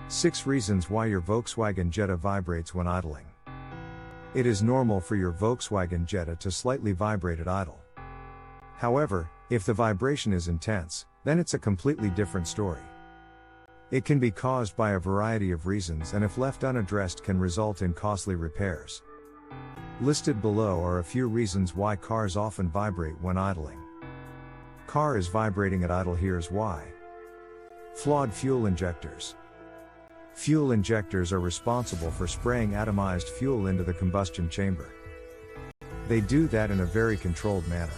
6 reasons why your Volkswagen Jetta vibrates when idling. It is normal for your Volkswagen Jetta to slightly vibrate at idle. However, if the vibration is intense, then it's a completely different story. It can be caused by a variety of reasons and if left unaddressed can result in costly repairs. Listed below are a few reasons why cars often vibrate when idling. Car is vibrating at idle, here's why. Flawed fuel injectors. Fuel injectors are responsible for spraying atomized fuel into the combustion chamber. They do that in a very controlled manner.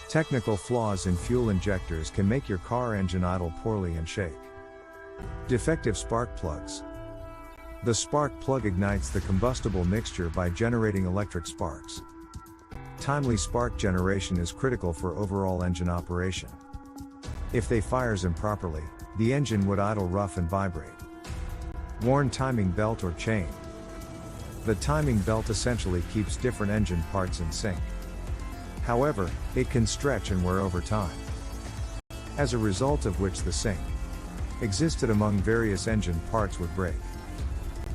Technical flaws in fuel injectors can make your car engine idle poorly and shake. Defective spark plugs. The spark plug ignites the combustible mixture by generating electric sparks. Timely spark generation is critical for overall engine operation. If they fires improperly, the engine would idle rough and vibrate. Worn timing belt or chain. The timing belt essentially keeps different engine parts in sync. However, it can stretch and wear over time. As a result of which the sync existed among various engine parts would break,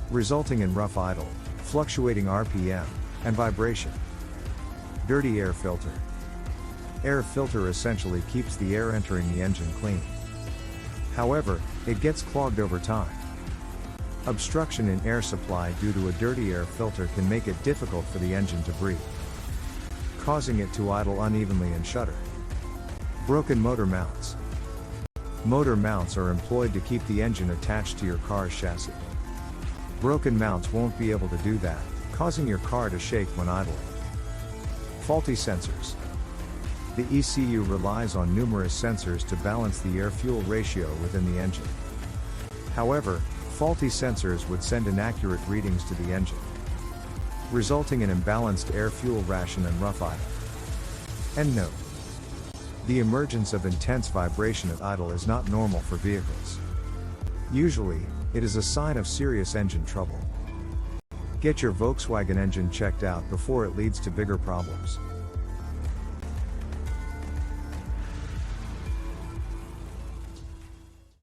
resulting in rough idle, fluctuating RPM, and vibration. Dirty air filter. Air filter essentially keeps the air entering the engine clean. However, it gets clogged over time. Obstruction in air supply due to a dirty air filter can make it difficult for the engine to breathe, causing it to idle unevenly and shudder. Broken motor mounts. Motor mounts are employed to keep the engine attached to your car's chassis. Broken mounts won't be able to do that, causing your car to shake when idling. Faulty sensors. The ECU relies on numerous sensors to balance the air-fuel ratio within the engine. However, faulty sensors would send inaccurate readings to the engine, resulting in imbalanced air-fuel ration and rough idle. End note. The emergence of intense vibration at idle is not normal for vehicles. Usually, it is a sign of serious engine trouble. Get your Volkswagen engine checked out before it leads to bigger problems.